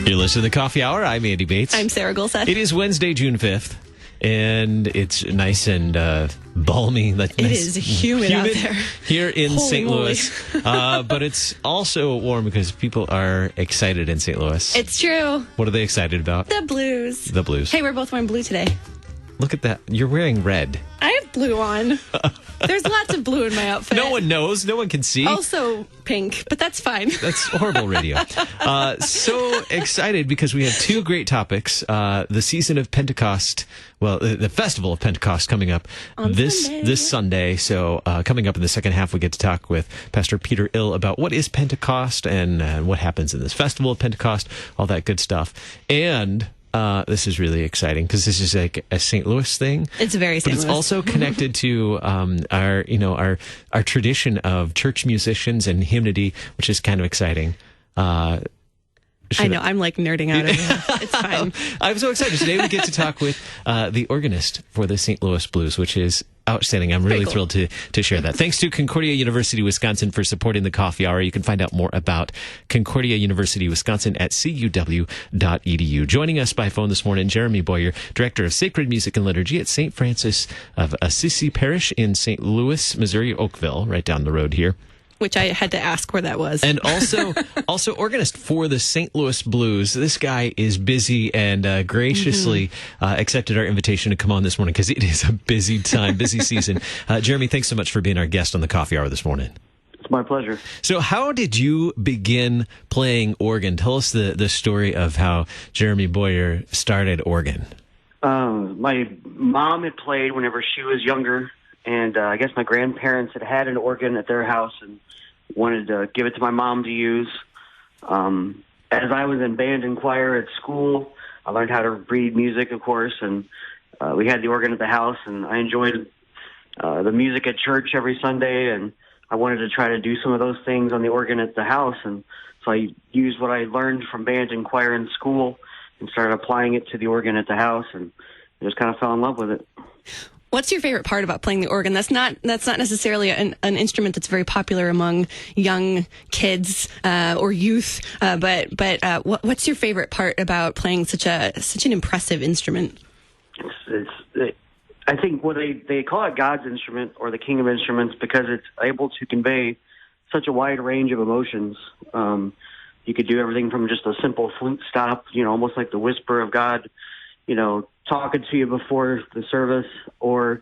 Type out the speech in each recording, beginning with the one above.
You're listening to the Coffee Hour. I'm Andy Bates. I'm Sarah Gulseth. It is Wednesday, June 5th, and it's nice and balmy. It is humid out there. Here in Holy St. moly. Louis. But it's also warm because people are excited in St. Louis. It's true. What are they excited about? The blues. The blues. Hey, we're both wearing blue today. Look at that. You're wearing red. I have blue on. There's lots of blue in my outfit. No one knows. No one can see. Also pink, but that's fine. That's horrible radio. So excited because we have two great topics. The season of Pentecost, well, the Festival of Pentecost coming up On this Sunday. So coming up in the second half, we get to talk with Pastor Peter Ill about what is Pentecost and what happens in this Festival of Pentecost, all that good stuff. And this is really exciting because this is like a St. Louis thing. It's very St. But Louis. it's also connected to our tradition of church musicians and hymnody, which is kind of exciting. I know. I'm like nerding out over here. It's fine. I'm so excited. Today we get to talk with the organist for the St. Louis Blues, which is outstanding. I'm really thrilled to share that. Thanks to Concordia University, Wisconsin for supporting the Coffee Hour. You can find out more about Concordia University, Wisconsin at cuw.edu. Joining us by phone this morning, Jeremy Boyer, Director of Sacred Music and Liturgy at St. Francis of Assisi Parish in St. Louis, Missouri, Oakville, right down the road here. Which I had to ask where that was. And also organist for the St. Louis Blues. This guy is busy and graciously accepted our invitation to come on this morning because it is a busy time, busy season. Jeremy, thanks so much for being our guest on the Coffee Hour this morning. It's my pleasure. So how did you begin playing organ? Tell us the story of how Jeremy Boyer started organ. My mom had played whenever she was younger, and I guess my grandparents had an organ at their house and wanted to give it to my mom to use. As I was in band and choir at school, I learned how to read music, of course, and we had the organ at the house, and I enjoyed the music at church every Sunday, and I wanted to try to do some of those things on the organ at the house, and so I used what I learned from band and choir in school and started applying it to the organ at the house, and I just kind of fell in love with it. What's your favorite part about playing the organ? That's not necessarily an instrument that's very popular among young kids or youth. But what's your favorite part about playing such an impressive instrument? I think what they call it God's instrument or the King of Instruments because it's able to convey such a wide range of emotions. You could do everything from just a simple flute stop, almost like the whisper of God, talking to you before the service, or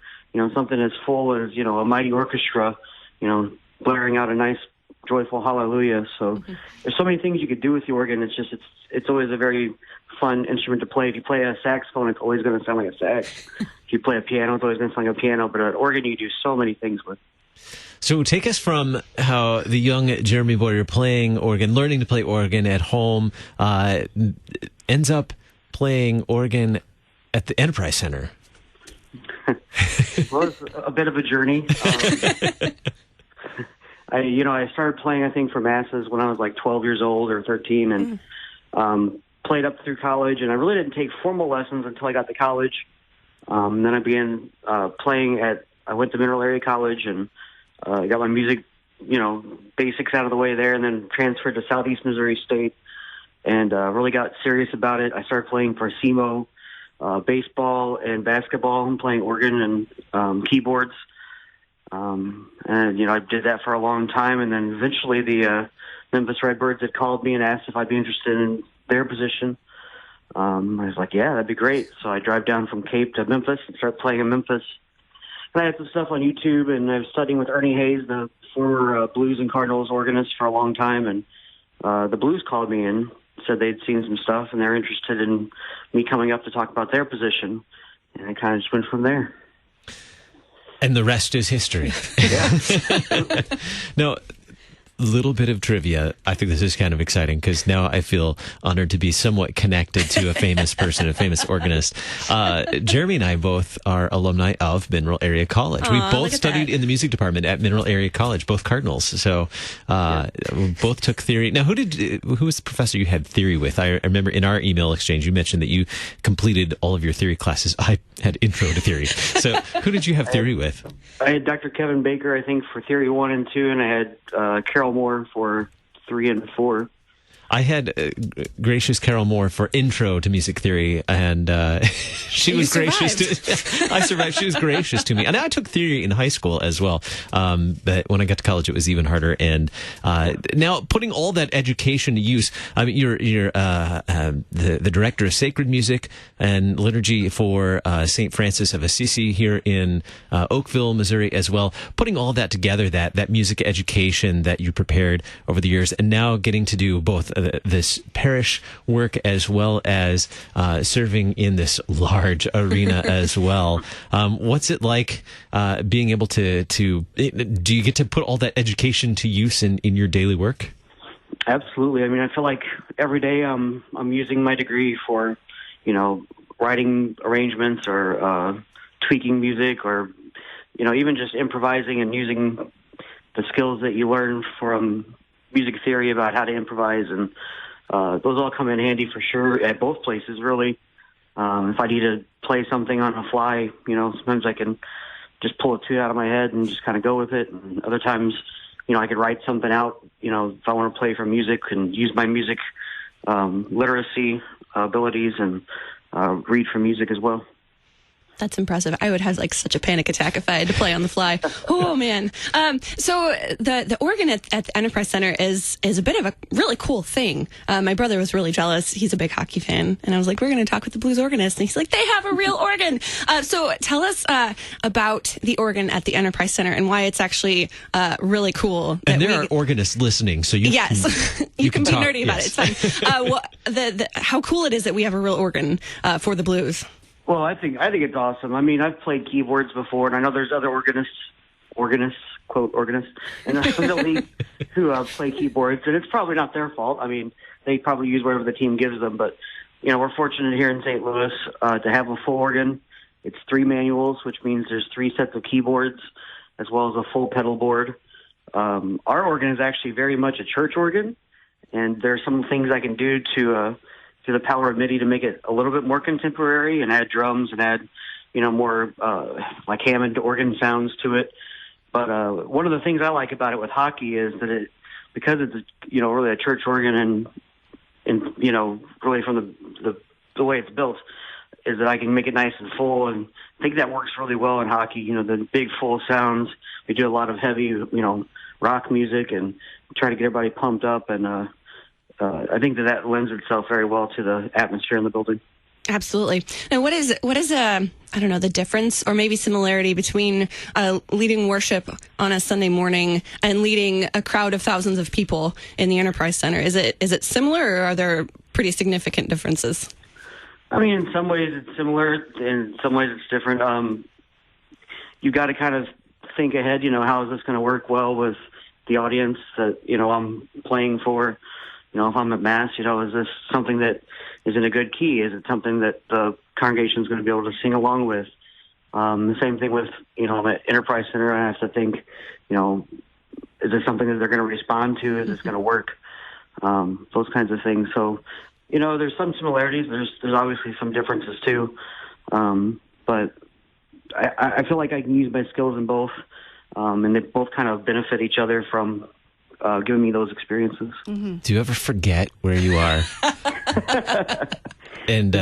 something as full as a mighty orchestra, blaring out a nice joyful hallelujah. So there's so many things you could do with the organ. It's always a very fun instrument to play. If you play a saxophone, it's always going to sound like a sax. If you play a piano, it's always going to sound like a piano. But an organ, you do so many things with. So take us from how the young Jeremy Boyer playing organ, learning to play organ at home, ends up playing organ at the Enterprise Center. Well, it's a bit of a journey. I started playing, I think, for masses when I was like 12 years old or 13, and played up through college. And I really didn't take formal lessons until I got to college. Then I began playing I went to Mineral Area College and got my music, basics out of the way there, and then transferred to Southeast Missouri State and really got serious about it. I started playing for SEMO, baseball and basketball, and playing organ and keyboards. And, I did that for a long time. And then eventually the Memphis Redbirds had called me and asked if I'd be interested in their position. I was like, yeah, that'd be great. So I drive down from Cape to Memphis and start playing in Memphis. And I had some stuff on YouTube, and I was studying with Ernie Hayes, the former Blues and Cardinals organist, for a long time. And the Blues called me and said they'd seen some stuff, and they're interested in me coming up to talk about their position. And I kind of just went from there. And the rest is history. Yeah. Now, little bit of trivia. I think this is kind of exciting because now I feel honored to be somewhat connected to a famous person, a famous organist. Jeremy and I both are alumni of Mineral Area College. We both studied in the music department at Mineral Area College, both Cardinals. So we both took theory. Now, who was the professor you had theory with? I remember in our email exchange, you mentioned that you completed all of your theory classes. I had intro to theory. So who did you have theory with? I had Dr. Kevin Baker, I think, for Theory 1 and 2, and I had Carol Moore for 3 and 4. I had gracious Carol Moore for intro to music theory, and she was gracious to. I survived. She was gracious to me, and I took theory in high school as well. But when I got to college, it was even harder. And now, putting all that education to use, I mean, you're the director of sacred music and liturgy for St. Francis of Assisi here in Oakville, Missouri, as well. Putting all that together, that music education that you prepared over the years, and now getting to do both this parish work as well as serving in this large arena as well. What's it like being able to do you get to put all that education to use in your daily work? Absolutely. I mean, I feel like every day I'm using my degree for, writing arrangements or tweaking music, or, even just improvising and using the skills that you learn from music theory about how to improvise. And those all come in handy for sure at both places, really. If I need to play something on the fly, sometimes I can just pull a tune out of my head and just kind of go with it. And other times, I could write something out, if I want to play for music and use my music literacy abilities and read from music as well. That's impressive. I would have such a panic attack if I had to play on the fly. Oh man! So the organ at the Enterprise Center is a bit of a really cool thing. My brother was really jealous. He's a big hockey fan, and I was like, "We're going to talk with the blues organist," and he's like, "They have a real organ." So tell us about the organ at the Enterprise Center and why it's actually really cool. And there are organists listening, so you can be talk, nerdy about it. It's fine. How cool it is that we have a real organ for the blues. Well, I think it's awesome. I mean, I've played keyboards before, and I know there's other organists, quote, organists, in the league who play keyboards, and it's probably not their fault. I mean, they probably use whatever the team gives them, but, we're fortunate here in St. Louis to have a full organ. It's 3 manuals, which means there's 3 sets of keyboards, as well as a full pedal board. Our organ is actually very much a church organ, and there are some things I can do to the power of MIDI to make it a little bit more contemporary and add drums and add, more like Hammond organ sounds to it. But one of the things I like about it with hockey is that because it's really a church organ and really from the way it's built, is that I can make it nice and full, and I think that works really well in hockey. The big full sounds. We do a lot of heavy rock music and try to get everybody pumped up, and I think that lends itself very well to the atmosphere in the building. Absolutely. Now, what is the difference or maybe similarity between leading worship on a Sunday morning and leading a crowd of thousands of people in the Enterprise Center? Is it similar, or are there pretty significant differences? I mean, in some ways it's similar. In some ways it's different. You got to kind of think ahead. How is this going to work well with the audience that I'm playing for? If I'm at Mass, is this something that is in a good key? Is it something that the congregation is going to be able to sing along with? The same thing with, I'm at Enterprise Center. I have to think, is this something that they're going to respond to? Is this going to work? Those kinds of things. So, there's some similarities. There's obviously some differences too. But I feel like I can use my skills in both, and they both kind of benefit each other from giving me those experiences. Mm-hmm. Do you ever forget where you are and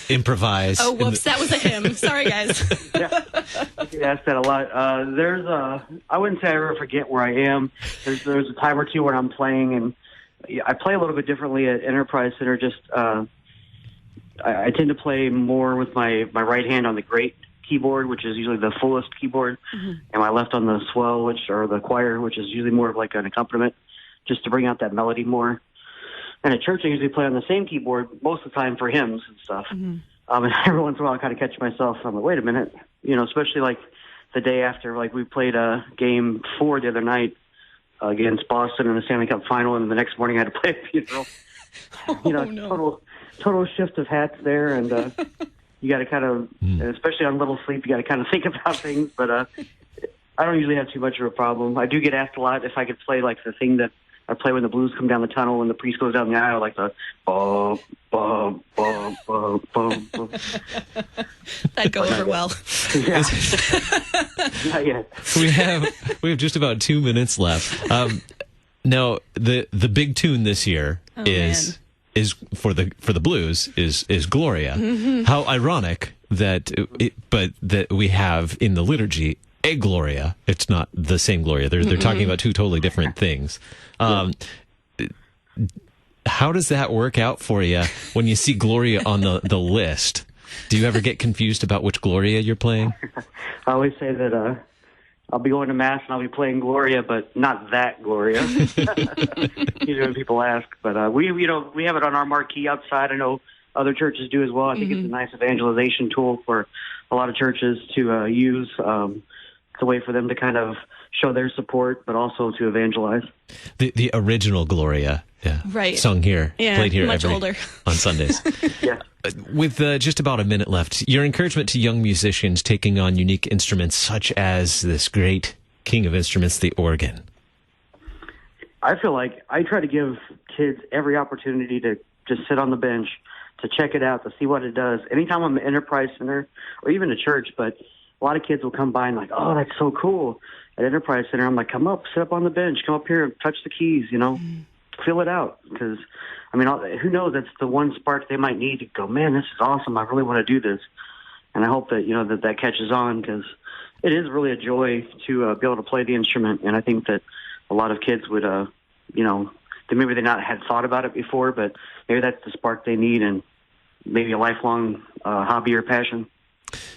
improvise? Oh, whoops, that was a hymn. Sorry, guys. Yeah, I get asked that a lot. I wouldn't say I ever forget where I am. There's a time or two when I'm playing, and I play a little bit differently at Enterprise Center. Just I tend to play more with my right hand on the great keyboard, which is usually the fullest keyboard, and my left on the swell, or the choir, which is usually more of like an accompaniment, just to bring out that melody more. And at church, I usually play on the same keyboard most of the time for hymns and stuff. And every once in a while, I kind of catch myself. I'm like, wait a minute, especially like the day after, like we played game 4 the other night against Boston in the Stanley Cup final, and the next morning I had to play a funeral. No. Total shift of hats there, and you got to kind of, especially on little sleep, you got to kind of think about things. But I don't usually have too much of a problem. I do get asked a lot if I could play like the thing that I play when the blues come down the tunnel and the priest goes down the aisle, like the bum bum bum bum bum bum. That'd go over well. Yeah. Not yet. We have just about 2 minutes left. Now, the big tune this year is for the blues is Gloria. Mm-hmm. How ironic that we have in the liturgy a Gloria. It's not the same Gloria. They're talking about two totally different things. How does that work out for you when you see Gloria on the list? Do you ever get confused about which Gloria you're playing? I always say that I'll be going to Mass and I'll be playing Gloria, but not that Gloria. Usually when people ask. But we have it on our marquee outside. I know other churches do as well. I think it's a nice evangelization tool for a lot of churches to use. It's a way for them to kind of show their support, but also to evangelize. The original Gloria, right, sung here, played here much older on Sundays. Yeah. With just about a minute left, your encouragement to young musicians taking on unique instruments such as this great king of instruments, the organ. I feel like I try to give kids every opportunity to just sit on the bench, to check it out, to see what it does. Anytime I'm at Enterprise Center or even a church, but a lot of kids will come by and like, oh, that's so cool. At Enterprise Center, I'm like, come up, sit up on the bench, come up here and touch the keys, feel it out. Because, I mean, who knows, that's the one spark they might need to go, man, this is awesome. I really want to do this. And I hope that, that catches on, because it is really a joy to be able to play the instrument. And I think that a lot of kids would, maybe they not had thought about it before, but maybe that's the spark they need, and maybe a lifelong hobby or passion.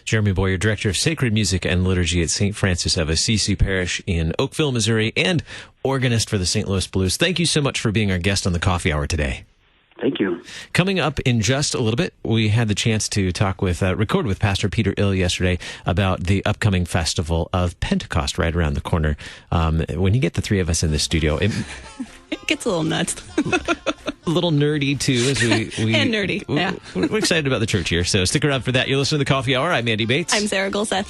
Jeremy Boyer, Director of Sacred Music and Liturgy at St. Francis of Assisi Parish in Oakville, Missouri, and organist for the St. Louis Blues. Thank you so much for being our guest on the Coffee Hour today. Thank you. Coming up in just a little bit, we had the chance to record with Pastor Peter Ill yesterday about the upcoming festival of Pentecost right around the corner. When you get the three of us in the studio, it gets a little nuts. A little nerdy, too, as we and nerdy, yeah. We're excited about the church here, so stick around for that. You're listening to the Coffee Hour. I'm Andy Bates. I'm Sarah Golseth.